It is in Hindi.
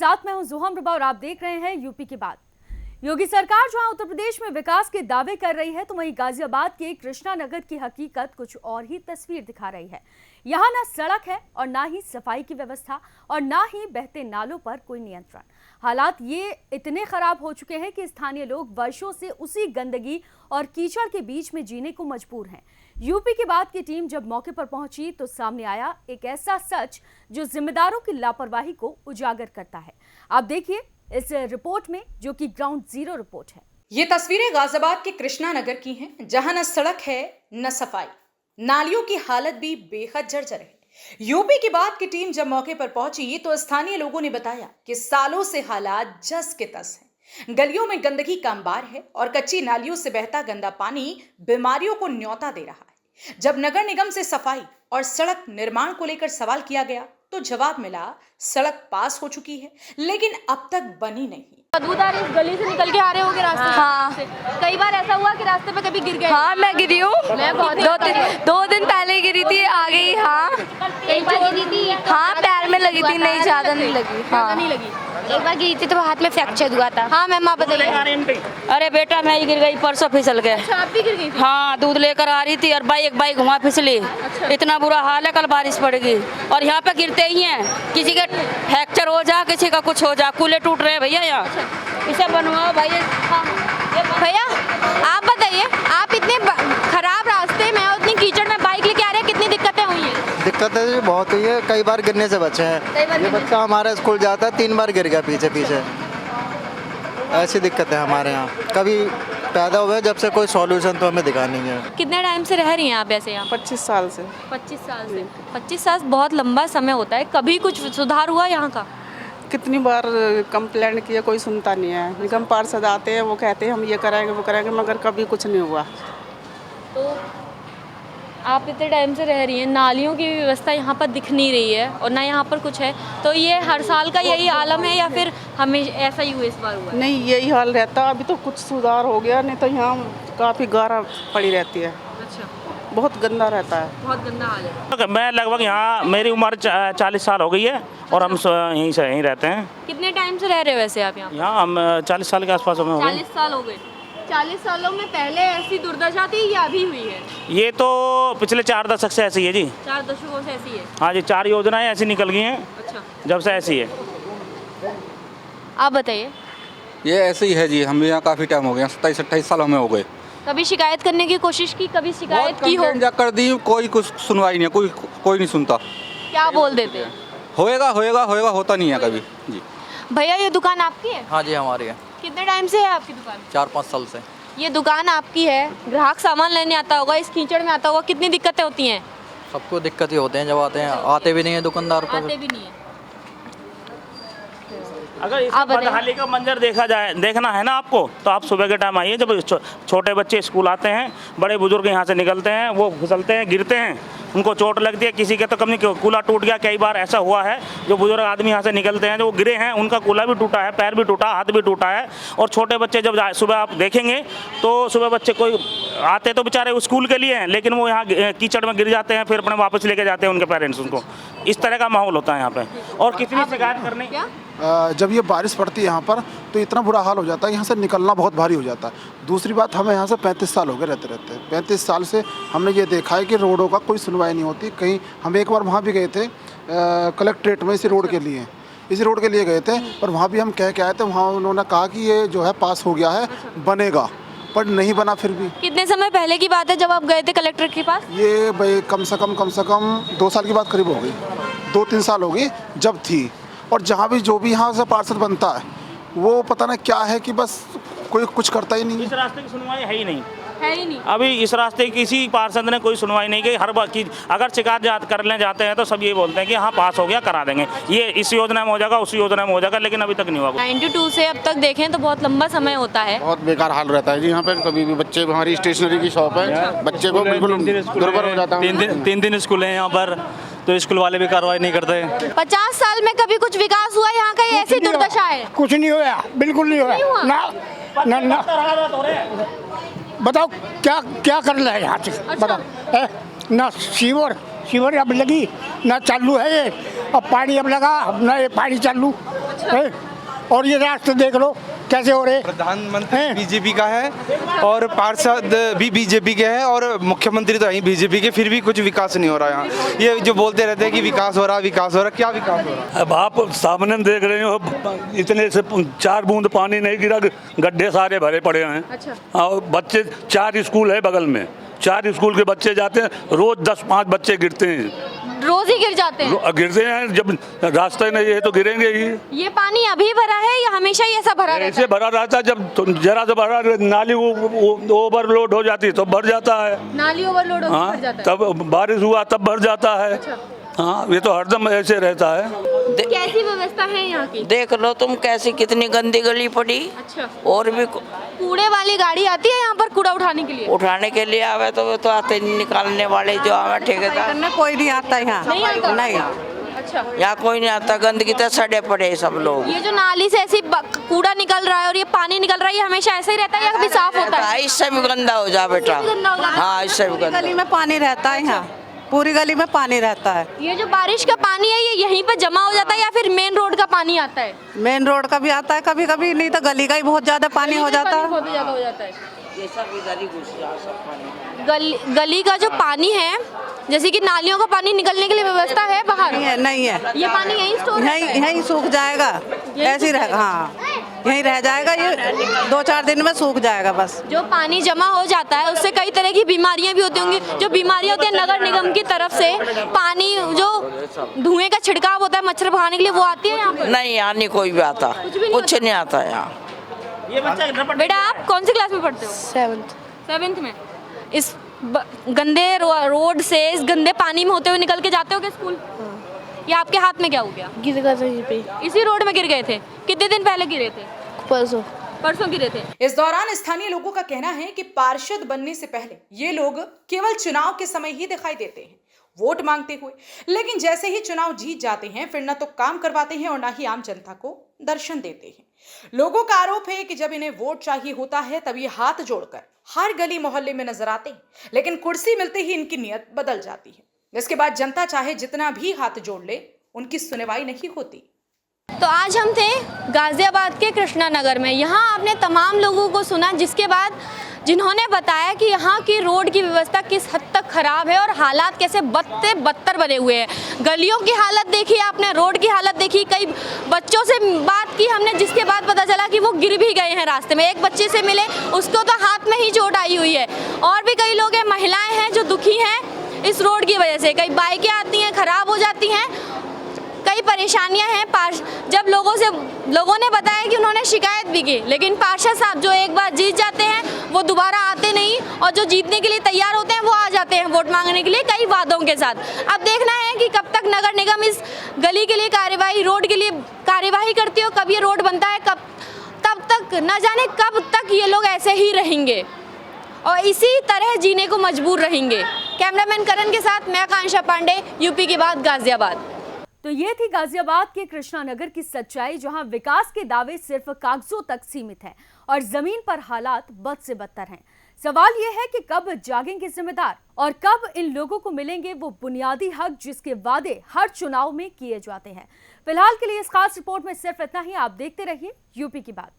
साथ मैं हूं जुहम रबा और आप देख रहे हैं यूपी की बात। योगी सरकार जहां उत्तर प्रदेश में विकास के दावे कर रही है तो वहीं गाजियाबाद के कृष्णा नगर की हकीकत कुछ और ही तस्वीर दिखा रही है। यहाँ ना सड़क है और ना ही सफाई की व्यवस्था और ना ही बहते नालों पर कोई नियंत्रण। हालात ये इतने खराब हो चुके हैं कि स्थानीय लोग वर्षों से उसी गंदगी और कीचड़ के बीच में जीने को मजबूर हैं। यूपी की बात की टीम जब मौके पर पहुंची तो सामने आया एक ऐसा सच जो जिम्मेदारों की लापरवाही को उजागर करता है। आप देखिए इस रिपोर्ट में, जो कि ग्राउंड जीरो रिपोर्ट है। ये तस्वीरें गाजियाबाद के कृष्णा नगर की हैं, जहां न सड़क है न सफाई, नालियों की हालत भी बेहद जर्जर है। यूपी की बात की टीम जब मौके पर पहुंची तो स्थानीय लोगों ने बताया कि सालों से हालात जस के तस हैं। गलियों में गंदगी का अंबार है और कच्ची नालियों से बहता गंदा पानी बीमारियों को न्योता दे रहा है। जब नगर निगम से सफाई और सड़क निर्माण को लेकर सवाल किया गया तो जवाब मिला, सड़क पास हो चुकी है लेकिन अब तक बनी नहीं। बदबूदार इस गली से निकल के आ रहे होगे रास्ते से? कई बार ऐसा हुआ कि रास्ते पे कभी गिर गए? हाँ, मैं गिरी हूँ। दो दिन पहले गिरी थी, आ गई। हाँ, एक बार गिरी थी। हाँ, पैर में लगी थी, नहीं ज्यादा नहीं लगी। हाँ, नहीं लगी। एक बार गिरी थी तो हाथ में फ्रैक्चर हुआ था। हाँ मैम, आप बताइए। अरे बेटा, मैं ही गिर गई, परसों फिसल गए। अच्छा, आप भी गिर गई थी? हाँ, दूध लेकर आ रही थी और बाइक वहाँ फिसली। इतना बुरा हाल है, कल बारिश पड़ गई और यहाँ पे गिरते ही हैं, किसी का फ्रैक्चर हो जा, किसी का कुछ हो जा, कूले टूट रहे हैं भैया यहाँ। इसे बनवाओ भाई। भैया आप बताइए, आप इतने खराब रास्ते में और इतनी कीचड़ में बाइक लेके आ रहे हैं, कितनी दिक्कतें हुई हैं? दिक्कतें बहुत हुई है, कई बार गिरने से बचे हैं। ये बच्चा हमारा स्कूल जाता है, 3 बार गिर गया पीछे। ऐसी दिक्कत है हमारे यहाँ, कभी पैदा हुए जब से कोई सॉल्यूशन तो हमें दिखा नहीं है। कितने टाइम से रह रही हैं आप ऐसे यहाँ? 25 साल से। 25 साल से। 25 साल बहुत लंबा समय होता है। कभी कुछ सुधार हुआ यहाँ का? कितनी बार कंप्लेंट किया, कोई सुनता नहीं है। निगम पार्षद आते हैं, वो कहते हैं हम ये कराएंगे वो कराएंगे, मगर कभी कुछ नहीं हुआ। तो आप इतने टाइम से रह रही हैं, नालियों की व्यवस्था यहाँ पर दिख नहीं रही है और ना यहाँ पर कुछ है, तो ये हर साल का यही आलम है या फिर हमें ऐसा ही हुआ इस बार हुआ? नहीं, यही हाल रहता। अभी तो कुछ सुधार हो गया, नहीं तो यहाँ काफ़ी गारा पड़ी रहती है। अच्छा, बहुत गंदा रहता है। बहुत गंदा हाल है। मैं लगभग यहाँ, मेरी उम्र 40 साल हो गई है और हम यहीं रहते हैं। कितने टाइम से रह रहे हो वैसे आप यहाँ? यहाँ हम 40 साल के आसपास हमें हो गए। 40 साल हो गए। 40 सालों में पहले ऐसी दुर्दशा थी या अभी हुई है? ये तो पिछले 4 दशक से ऐसी है जी। 4 दशकों से ऐसी है? हाँ जी, 4 योजनाएं ऐसी निकल गई हैं। अच्छा, जब से ऐसी है। आप बताइए। ये ऐसे ही है जी, हम यहाँ काफ़ी टाइम हो गया, 27-28 साल हमें हो गए। कभी शिकायत करने की कोशिश की? कभी शिकायत की हो? कर दी, कोई कुछ सुनवाई नहीं है, कोई नहीं सुनता। क्या बोल देते हैं? होएगा, होता नहीं है कभी जी। भैया ये दुकान आपकी है? हाँ जी, हमारी है। कितने टाइम से है आपकी दुकान? 4-5 साल से। ये दुकान आपकी है, ग्राहक सामान लेने आता होगा, इस कीचड़ में आता होगा, कितनी दिक्कतें होती हैं? सबको दिक्कत ही होते हैं जब आते हैं, आते भी नहीं है दुकानदार को। आते भी नहीं है। अगर इस बदहाली का मंजर देखना है ना आपको, तो आप सुबह के टाइम आइए, जब छोटे बच्चे स्कूल आते हैं, बड़े बुजुर्ग यहाँ से निकलते हैं, वो फिसलते हैं, गिरते हैं, उनको चोट लगती है। किसी के तो कभी कूला टूट गया, कई बार ऐसा हुआ है। जो बुजुर्ग आदमी यहाँ से निकलते हैं, जो गिरे हैं, उनका कूला भी टूटा है, पैर भी टूटा, हाथ भी टूटा है। और छोटे बच्चे जब सुबह आप देखेंगे तो सुबह बच्चे कोई आते तो बेचारे स्कूल के लिए हैं, लेकिन वो यहाँ कीचड़ में गिर जाते हैं, फिर अपने वापस लेके जाते हैं उनके पेरेंट्स उनको। इस तरह का माहौल होता है यहाँ पे। और कितनी शिकायत करने, जब ये बारिश पड़ती है यहाँ पर तो इतना बुरा हाल हो जाता है, यहाँ से निकलना बहुत भारी हो जाता है। दूसरी बात, हमें यहाँ से 35 साल हो गए रहते 35 साल से हमने ये देखा है कि रोडों का कोई सुनवाई नहीं होती। कहीं हम एक बार वहाँ भी गए थे कलेक्ट्रेट में, इसी रोड के लिए गए थे, और वहाँ भी हम कह के आए थे। वहाँ उन्होंने कहा कि ये जो है पास हो गया है, बनेगा, पर नहीं बना। फिर भी कितने समय पहले की बात है जब आप गए थे कलेक्टर के पास? ये भाई कम से कम 2 साल की बात करीब हो गई, 2-3 साल हो गई जब थी। और जहाँ भी जो भी यहाँ से पार्षद बनता है, वो पता नहीं क्या है कि बस कोई कुछ करता ही नहीं। इस रास्ते की सुनवाई है ही नहीं। है ही नहीं। अभी इस रास्ते किसी पार्षद ने कोई सुनवाई नहीं की। हर बार की अगर शिकायत करने जाते हैं तो सब ये बोलते हैं कि हाँ पास हो गया, करा देंगे, ये इस योजना में हो जाएगा, उस योजना में हो जाएगा, लेकिन अभी तक नहीं हुआ। 92 से अब तक देखें तो बहुत लंबा समय होता है। बहुत बेकार हाल रहता है जी यहाँ पे। कभी भी बच्चे, हमारी स्टेशनरी की शॉप है, बच्चे को बिल्कुल दुर्बल हो जाता है। 3 दिन स्कूल है यहाँ पर, तो स्कूल वाले भी कार्रवाई नहीं करते। 50 साल में कभी कुछ विकास हुआ यहाँ का? ऐसी दुर्दशा है? कुछ नहीं हुआ, बिल्कुल नहीं हुआ ना। बताओ क्या कर रहा है यहाँ से? बताओ ना। सीवर अब लगी, ना चालू है ये, अब पानी अब लगा, अब ना ये पानी चालू है। और ये रास्ते देख लो कैसे हो रहे। प्रधानमंत्री बीजेपी का है और पार्षद भी बीजेपी के हैं और मुख्यमंत्री तो यहीं बीजेपी के, फिर भी कुछ विकास नहीं हो रहा यहाँ। ये जो बोलते रहते हैं कि विकास हो रहा, विकास हो रहा, क्या विकास हो रहा? अब आप सामने देख रहे हो, इतने से 4 बूंद पानी नहीं गिरा, गड्ढे सारे भरे पड़े हैं। अच्छा। और बच्चे 4 स्कूल है बगल में, 4 स्कूल के बच्चे जाते हैं, रोज 10-5 बच्चे गिरते हैं, रोज ही गिर जाते हैं। गिरते हैं, जब रास्ते नहीं है तो गिरेंगे ही। ये पानी अभी भरा है या हमेशा ही ऐसा भरा रहता ऐसे भरा रहता है, जब जरा से भरा नाली ओवरलोड हो जाती है तो भर जाता है। नाली ओवरलोड होकर भर जाता है। तब बारिश हुआ तब भर जाता है। हाँ, ये तो हरदम ऐसे रहता है। कैसी व्यवस्था है यहाँ की? देख लो तुम कैसी कितनी गंदी गली पड़ी। अच्छा। और भी कूड़े वाली गाड़ी आती है यहाँ पर कूड़ा उठाने के लिए? उठाने के लिए आवे तो वो तो आते नहीं, निकालने वाले जो आवे ठेकेदार, कोई नहीं आता यहाँ। नहीं आता? नहीं। अच्छा। यहाँ कोई नहीं आता, गंदगी तो सड़े पड़े सब लोग। ये जो नाली से ऐसी कूड़ा निकल रहा है और ये पानी निकल रहा है, ये हमेशा ऐसे ही रहता है या कभी साफ होता है? इससे भी गंदा हो जा बेटा। हाँ, इससे भी गंदा। गली में पानी रहता है यहाँ, पूरी गली में पानी रहता है। ये जो बारिश का पानी है ये यहीं पर जमा हो जाता है या फिर मेन रोड का पानी आता है? मेन रोड का भी आता है कभी कभी, नहीं तो गली का ही बहुत ज्यादा पानी हो जाता है। बहुत ज्यादा हो जाता है। ये सब इधर ही घुस जाए सब पानी। गली का जो पानी है, जैसे कि नालियों का पानी निकलने के लिए व्यवस्था है बाहर? नहीं है। ये पानी यहीं स्टोर यहीं सूख जाएगा, ऐसे ही रहेगा। हाँ, यहीं रह जाएगा, ये 2-4 दिन में सूख जाएगा बस। जो पानी जमा हो जाता है उससे कई तरह की बीमारियां भी होती होंगी। जो बीमारियां होती है नगर निगम की तरफ से पानी जो धुएं का छिड़काव होता है मच्छर भगाने के लिए, वो आती है यहाँ पर? नहीं, यहाँ नहीं कोई भी आता, कुछ नहीं आता यहाँ। बेटा आप कौन सी क्लास में पढ़ते हो? 7th में। इस गंदे रोड से, इस गंदे पानी में होते हुए निकल के जाते हो क्या स्कूल? या आपके हाथ में क्या हो गया? गिर गया था यहीं पे। इसी रोड में गिर गए थे? कितने दिन पहले गिरे थे? परसों गिरे थे। इस दौरान स्थानीय लोगों का कहना है कि पार्षद बनने से पहले ये लोग केवल चुनाव के समय ही दिखाई देते हैं, वोट मांगते हुए, लेकिन जैसे ही चुनाव जीत जाते हैं फिर न तो काम करवाते हैं और न ही आम जनता को दर्शन देते हैं। लोगों का आरोप है कि जब इन्हें वोट चाहिए होता है तब ये हाथ जोड़कर हर गली मोहल्ले में नजर आते हैं, लेकिन कुर्सी मिलते ही इनकी नीयत बदल जाती है। इसके बाद जनता चाहे जितना भी हाथ जोड़ ले, उनकी सुनवाई नहीं होती। तो आज हम थे गाजियाबाद के कृष्णा नगर में। यहाँ आपने तमाम लोगों को सुना जिसके बाद जिन्होंने बताया कि यहाँ की रोड की व्यवस्था किस हद तक खराब है और हालात कैसे बदतर बने हुए हैं। गलियों की हालत देखी आपने, रोड की हालत देखी। कई बच्चों से बात की हमने जिसके बाद पता चला कि वो गिर भी गए हैं रास्ते में। एक बच्चे से मिले, उसको तो हाथ में ही चोट आई हुई है। और भी कई लोग हैं, महिलाएं हैं जो दुखी हैं इस रोड की वजह से। कई बाइकें आती हैं, खराब हो जाती हैं, कई परेशानियां हैं। जब लोगों ने बताया कि उन्होंने शिकायत भी की, लेकिन पार्षद साहब जो एक बार जीत जाते हैं वो दोबारा आते नहीं, और जो जीतने के लिए तैयार होते हैं वो आ जाते हैं वोट मांगने के लिए कई वादों के साथ। अब देखना है कि कब तक नगर निगम इस गली के लिए कार्यवाही, रोड के लिए कार्यवाही करती हो, कब ये रोड बनता है, तब तक न जाने कब तक ये लोग ऐसे ही रहेंगे और इसी तरह जीने को मजबूर रहेंगे। कैमरामैन करण के साथ मैं आकांक्षा पांडे, यूपी की बात, गाजियाबाद। तो ये थी गाजियाबाद के कृष्णा नगर की सच्चाई, जहां विकास के दावे सिर्फ कागजों तक सीमित हैं और जमीन पर हालात बद से बदतर हैं। सवाल ये है कि कब जागेंगे जिम्मेदार और कब इन लोगों को मिलेंगे वो बुनियादी हक जिसके वादे हर चुनाव में किए जाते हैं। फिलहाल के लिए इस खास रिपोर्ट में सिर्फ इतना ही। आप देखते रहिए यूपी की बात।